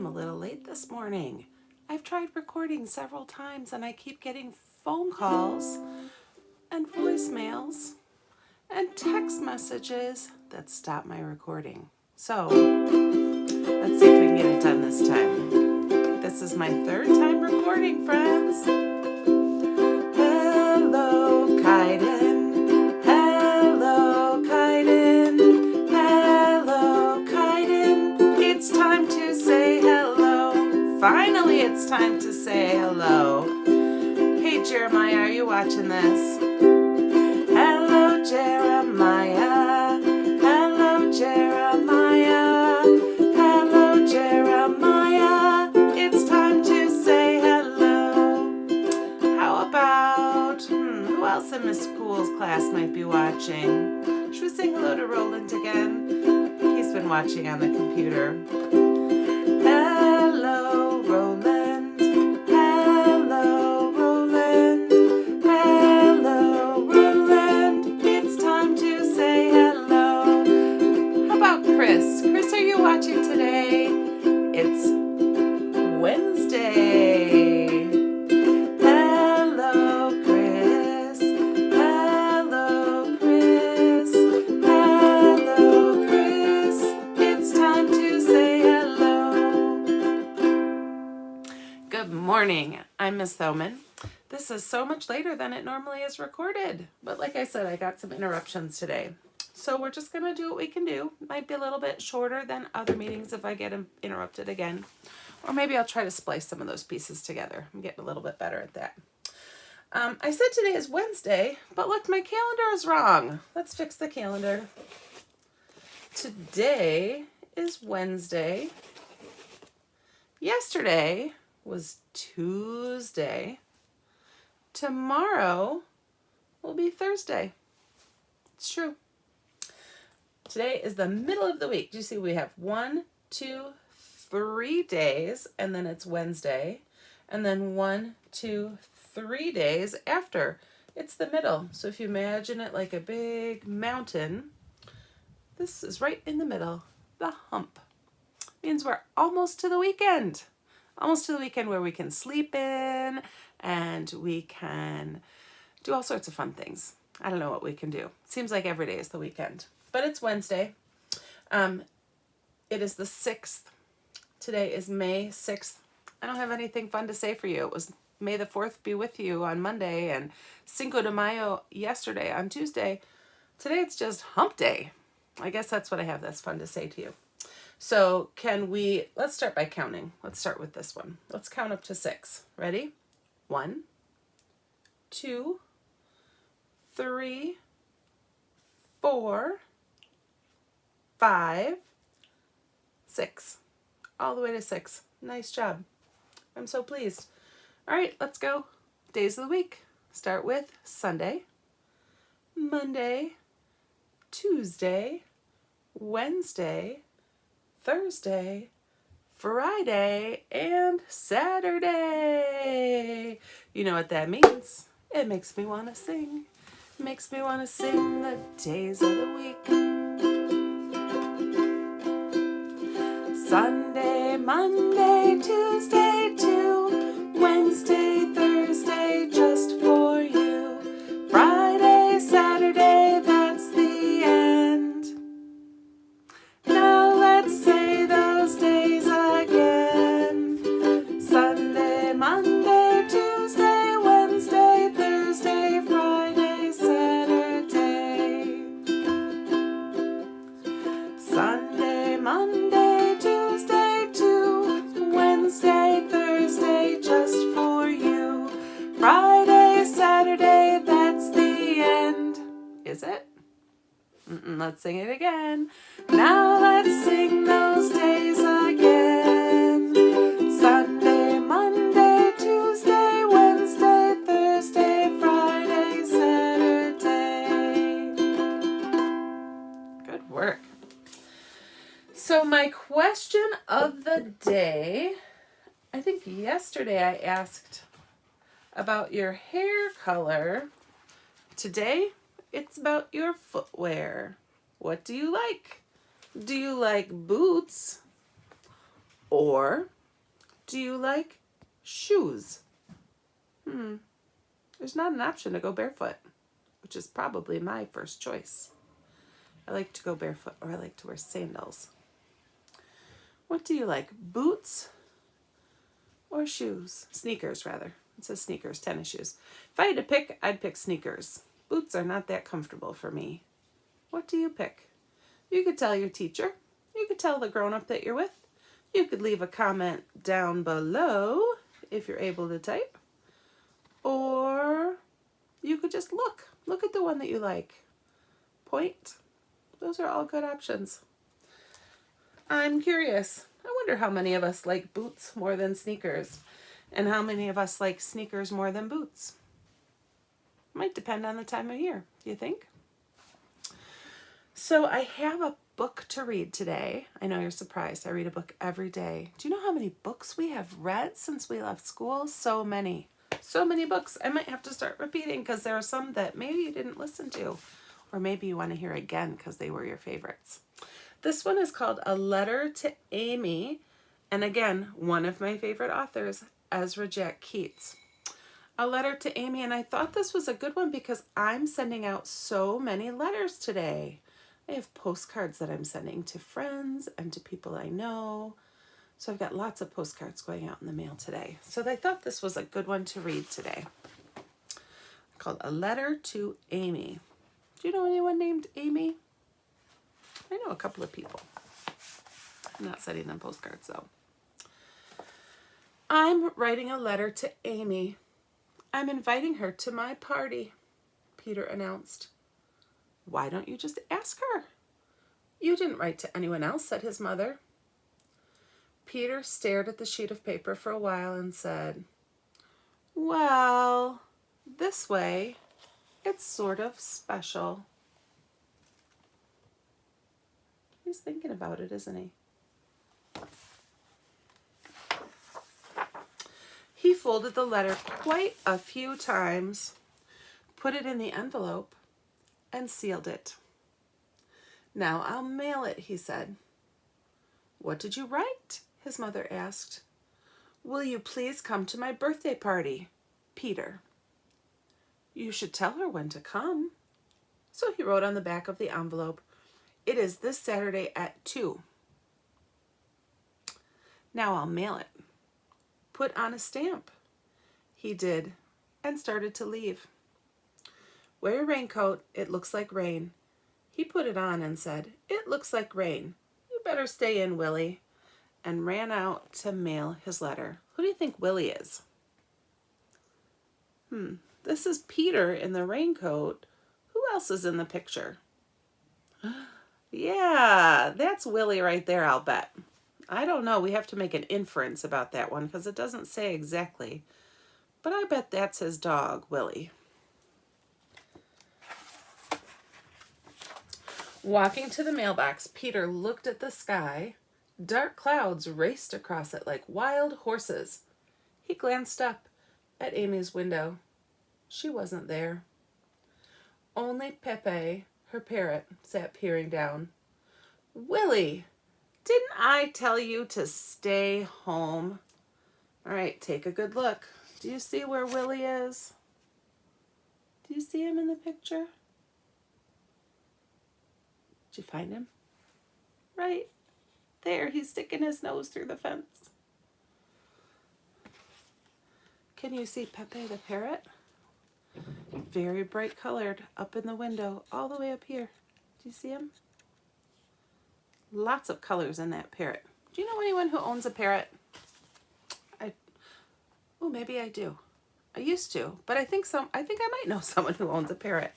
I'm a little late this morning. I've tried recording several times and I keep getting phone calls and voicemails and text messages that stop my recording. So let's see if we can get it done this time. This is my third time recording, friends. Hello, Keidan. Hello, Keidan. Hello, Keidan. It's time to say hello. Finally, it's time to say hello. Hey, Jeremiah, are you watching this? Hello, Jeremiah. Hello, Jeremiah. Hello, Jeremiah. It's time to say hello. How about, who else in Miss School's class might be watching? Should we say hello to Roland again? He's been watching on the computer. Hello, Roland. Hello, Roland. Hello, Roland. It's time to say hello. How about Chris? Chris, are you watching today? It's Wednesday. Hello, Chris. Hello, Chris. Hello, Chris. It's time to say hello. Good morning. I'm Miss Thoman. This is so much later than it normally is recorded. But like I said, I got some interruptions today. So we're just going to do what we can do. Might be a little bit shorter than other meetings if I get interrupted again. Or maybe I'll try to splice some of those pieces together. I'm getting a little bit better at that. I said today is Wednesday, but look, my calendar is wrong. Let's fix the calendar. Today is Wednesday. Yesterday was Tuesday. Tomorrow will be Thursday. It's true. Today is the middle of the week. Do you see we have 1, 2, 3 days, and then it's Wednesday, and then 1, 2, 3 days after. It's the middle. So if you imagine it like a big mountain, this is right in the middle, the hump. Means we're almost to the weekend. Almost to the weekend where we can sleep in and we can do all sorts of fun things. I don't know what we can do. It seems like every day is the weekend. But it's Wednesday. It is the 6th. Today is May 6th. I don't have anything fun to say for you. It was May the 4th be with you on Monday and Cinco de Mayo yesterday on Tuesday. Today it's just hump day. I guess that's what I have that's fun to say to you. So let's start by counting. Let's start with this one. Let's count up to 6. Ready? 1, 2, 3, 4, 5, 6. All the way to 6. Nice job. I'm so pleased. All right, let's go. Days of the week. Start with Sunday, Monday, Tuesday, Wednesday, Thursday, Friday, and Saturday. You know what that means. It makes me want to sing. It makes me want to sing the days of the week. Sunday, Monday, Tuesday, too. Wednesday, Thursday, just for you. Friday, Saturday, that's the end. Now let's say those days again. Sunday, Monday, Tuesday, Wednesday, Thursday, Friday, Saturday. Sunday, Monday, Tuesday, too. Wednesday, Thursday, just for you. Friday, Saturday, that's the end. Is it? Let's sing it again. Now let's sing those days again. Sunday, Monday, Tuesday, Wednesday, Thursday, Friday, Saturday. Good work. So my question of the day, I think yesterday I asked about your hair color. Today, it's about your footwear. What do you like? Do you like boots or Do you like shoes? There's not an option to go barefoot, which is probably my first choice. I like to go barefoot, or I like to wear sandals. What do you like, boots or shoes? Sneakers, rather. It says sneakers, tennis shoes. If I had to pick, I'd pick sneakers. Boots are not that comfortable for me. What do you pick? You could tell your teacher. You could tell the grown-up that you're with. You could leave a comment down below if you're able to type. Or you could just look. Look at the one that you like. Point. Those are all good options. I'm curious. I wonder how many of us like boots more than sneakers, and how many of us like sneakers more than boots. Might depend on the time of year, do you think? So I have a book to read today. I know you're surprised. I read a book every day. Do you know how many books we have read since we left school? So many. So many books. I might have to start repeating because there are some that maybe you didn't listen to, or maybe you want to hear again because they were your favorites. This one is called A Letter to Amy, and again, one of my favorite authors, Ezra Jack Keats. A Letter to Amy, and I thought this was a good one because I'm sending out so many letters today. I have postcards that I'm sending to friends and to people I know. So I've got lots of postcards going out in the mail today. So I thought this was a good one to read today. Called A Letter to Amy. Do you know anyone named Amy? I know a couple of people. I'm not sending them postcards though. I'm writing a letter to Amy. I'm inviting her to my party, Peter announced. Why don't you just ask her? You didn't write to anyone else, said his mother. Peter stared at the sheet of paper for a while and said, well, this way, it's sort of special. He's thinking about it, isn't he? He folded the letter quite a few times, put it in the envelope, and sealed it. Now I'll mail it, he said. What did you write? His mother asked. Will you please come to my birthday party, Peter? You should tell her when to come. So he wrote on the back of the envelope, it is this Saturday at 2. Now I'll mail it. Put on a stamp. He did, and started to leave. Wear your raincoat. It looks like rain. He put it on and said, it looks like rain. You better stay in, Willie, and ran out to mail his letter. Who do you think Willie is? This is Peter in the raincoat. Who else is in the picture? Yeah, that's Willie right there, I'll bet. I don't know. We have to make an inference about that one because it doesn't say exactly. But I bet that's his dog, Willie. Walking to the mailbox, Peter looked at the sky. Dark clouds raced across it like wild horses. He glanced up at Amy's window. She wasn't there. Only Pepe, her parrot, sat peering down. Willie, didn't I tell you to stay home? All right, take a good look. Do you see where Willie is? Do you see him in the picture? Did you find him? Right there, he's sticking his nose through the fence. Can you see Pepe the parrot? Very bright colored up in the window, all the way up here. Do you see him? Lots of colors in that parrot. Do you know anyone who owns a parrot? Oh, maybe I do. I used to, but I think I might know someone who owns a parrot.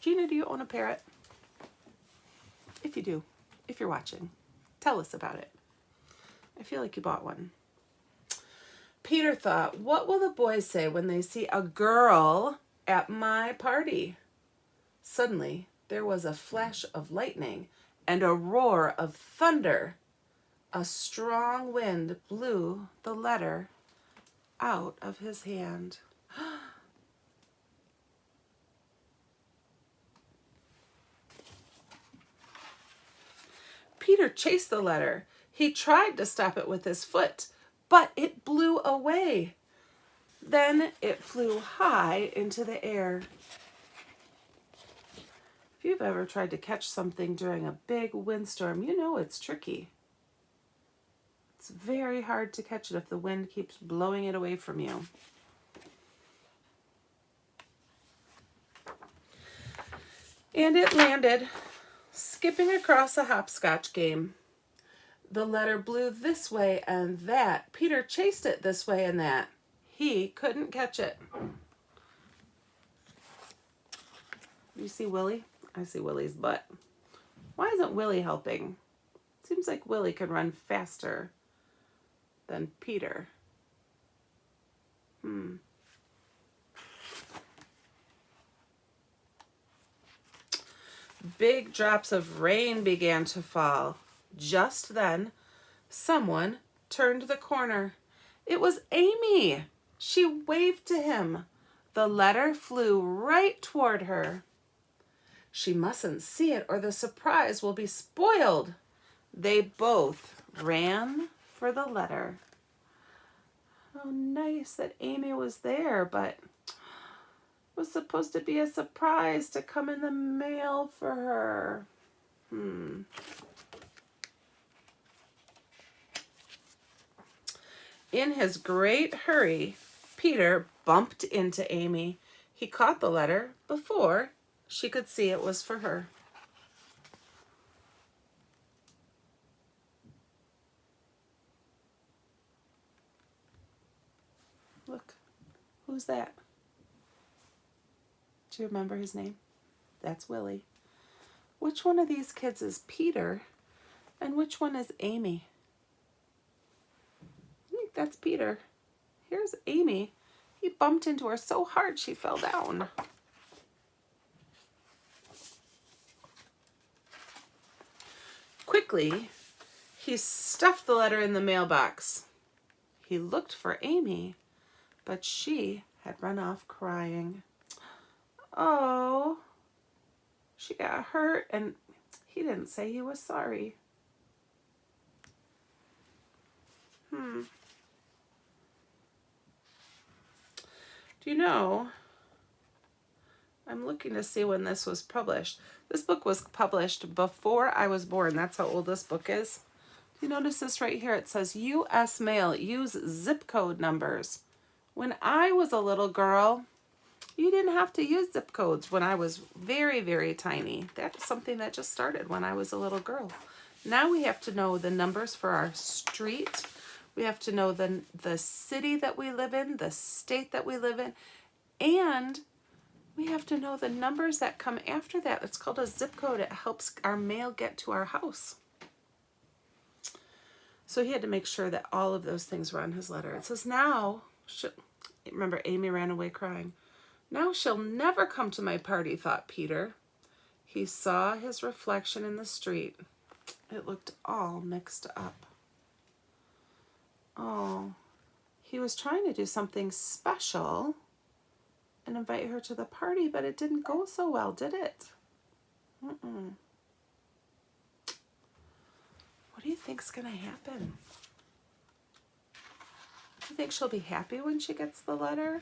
Gina, do you own a parrot? If you do, if you're watching, tell us about it. I feel like you bought one. Peter thought, what will the boys say when they see a girl at my party? Suddenly, there was a flash of lightning and a roar of thunder. A strong wind blew the letter out of his hand. Peter chased the letter. He tried to stop it with his foot, but it blew away. Then it flew high into the air. If you've ever tried to catch something during a big windstorm, you know it's tricky. It's very hard to catch it if the wind keeps blowing it away from you. And it landed, skipping across a hopscotch game. The letter blew this way and that. Peter chased it this way and that. He couldn't catch it. You see Willie? I see Willie's butt. Why isn't Willie helping? Seems like Willie could run faster than Peter. Big drops of rain began to fall. Just then, someone turned the corner. It was Amy. She waved to him. The letter flew right toward her. She mustn't see it or the surprise will be spoiled. They both ran for the letter. How nice that Amy was there, but it was supposed to be a surprise to come in the mail for her. In his great hurry, Peter bumped into Amy. He caught the letter before she could see it was for her. Look, who's that? Do you remember his name? That's Willie. Which one of these kids is Peter and which one is Amy? I think that's Peter. Here's Amy. He bumped into her so hard she fell down. Quickly, he stuffed the letter in the mailbox. He looked for Amy, but she had run off crying. Oh, she got hurt and he didn't say he was sorry. Do you know, I'm looking to see when this was published. This book was published before I was born. That's how old this book is. You notice this right here. It says U.S. Mail, use zip code numbers. When I was a little girl, you didn't have to use zip codes when I was very, very tiny. That's something that just started when I was a little girl. Now we have to know the numbers for our street. We have to know the city that we live in, the state that we live in, and we have to know the numbers that come after that. It's called a zip code. It helps our mail get to our house. So he had to make sure that all of those things were on his letter. It says, now, remember Amy ran away crying. Now she'll never come to my party, thought Peter. He saw his reflection in the street. It looked all mixed up. Oh, he was trying to do something special and invite her to the party, but it didn't go so well, did it? What do you think's gonna happen? Do you think she'll be happy when she gets the letter?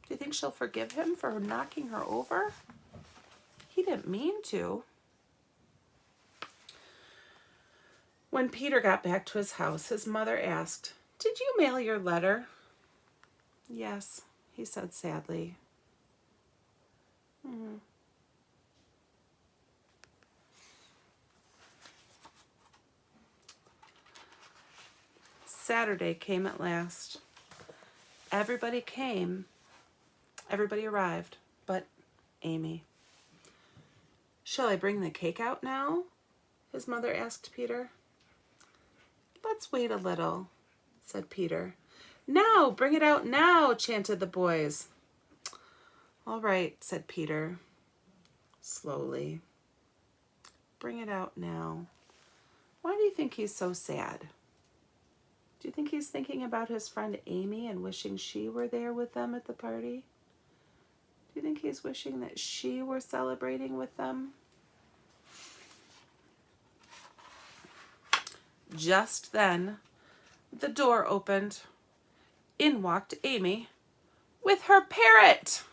Do you think she'll forgive him for knocking her over? He didn't mean to. When Peter got back to his house, his mother asked, "Did you mail your letter?" "Yes," he said sadly. Saturday came at last. Everybody came. Everybody arrived, but Amy. "Shall I bring the cake out now?" his mother asked Peter. "Let's wait a little," said Peter. "Now, bring it out now," chanted the boys. "All right," said Peter, slowly. "Bring it out now." Why do you think he's so sad? Do you think he's thinking about his friend Amy and wishing she were there with them at the party? Do you think he's wishing that she were celebrating with them? Just then, the door opened. In walked Amy with her parrot.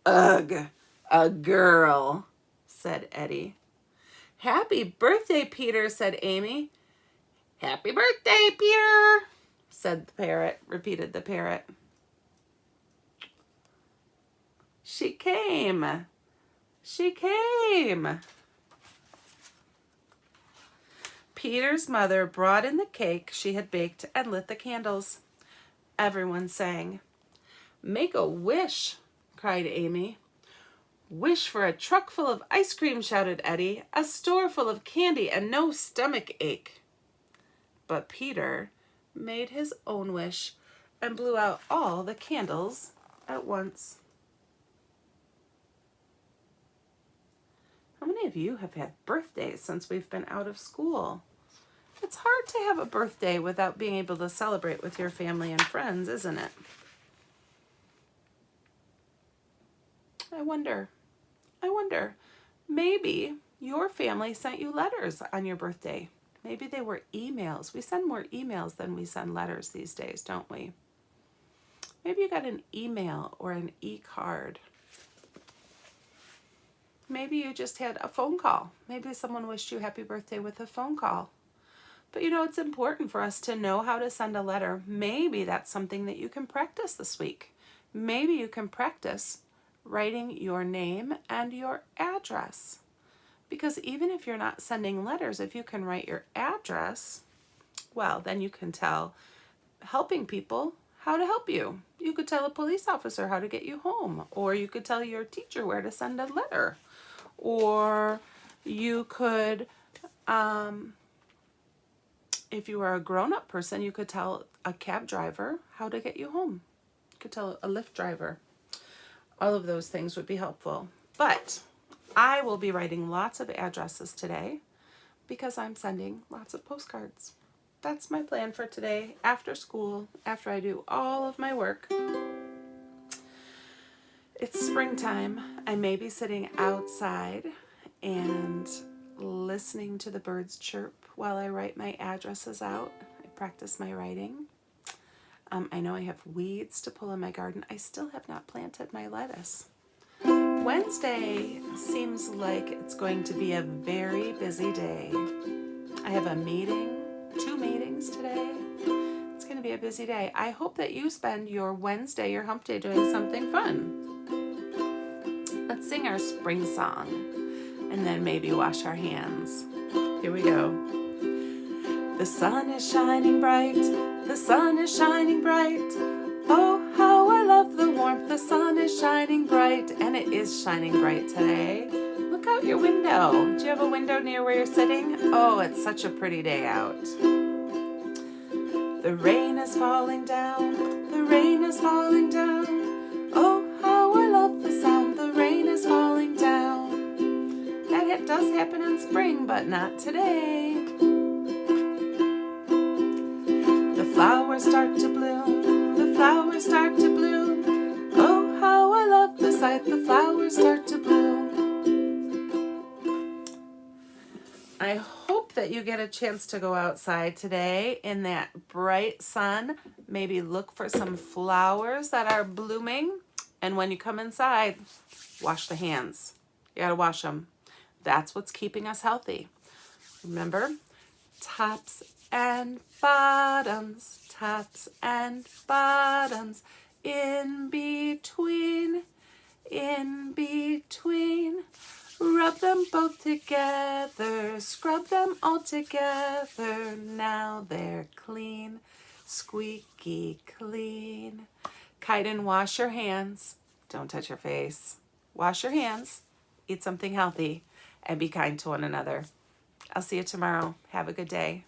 Ugh, a girl, said Eddie. Happy birthday, Peter, said Amy. Happy birthday, Peter, said the parrot, repeated the parrot. She came. She came. Peter's mother brought in the cake she had baked and lit the candles. Everyone sang. Make a wish, cried Amy. Wish for a truck full of ice cream, shouted Eddie, a store full of candy and no stomach ache. But Peter made his own wish and blew out all the candles at once. How many of you have had birthdays since we've been out of school? It's hard to have a birthday without being able to celebrate with your family and friends, isn't it? I wonder, maybe your family sent you letters on your birthday. Maybe they were emails. We send more emails than we send letters these days, don't we? Maybe you got an email or an e-card. Maybe you just had a phone call. Maybe someone wished you happy birthday with a phone call. But it's important for us to know how to send a letter. Maybe that's something that you can practice this week. Maybe you can practice writing your name and your address. Because even if you're not sending letters, if you can write your address, well, then you can tell helping people how to help you. You could tell a police officer how to get you home, or you could tell your teacher where to send a letter, or you could, if you are a grown-up person, you could tell a cab driver how to get you home. You could tell a Lyft driver. All of those things would be helpful. But I will be writing lots of addresses today because I'm sending lots of postcards. That's my plan for today after school, after I do all of my work. It's springtime. I may be sitting outside and listening to the birds chirp while I write my addresses out. I practice my writing. I know I have weeds to pull in my garden. I still have not planted my lettuce. Wednesday seems like it's going to be a very busy day. I have a meeting, 2 meetings today. It's going to be a busy day. I hope that you spend your Wednesday, your hump day, doing something fun. Let's sing our spring song and then maybe wash our hands. Here we go. The sun is shining bright. The sun is shining bright. Oh, how I love the warmth. The sun is shining bright, and it is shining bright today. Look out your window. Do you have a window near where you're sitting? Oh, it's such a pretty day out. The rain is falling down. The rain is falling down. Oh, how I love the sound. The rain is falling down. That does happen in spring, but not today. The flowers start to bloom, the flowers start to bloom. Oh, how I love the sight, the flowers start to bloom. I hope that you get a chance to go outside today in that bright sun. Maybe look for some flowers that are blooming. And when you come inside, wash the hands. You gotta wash them. That's what's keeping us healthy. Remember, tops and bottoms, tops and bottoms, in between, rub them both together, scrub them all together, now they're clean, squeaky clean. Keidan, wash your hands, don't touch your face, wash your hands, eat something healthy, and be kind to one another. I'll see you tomorrow. Have a good day.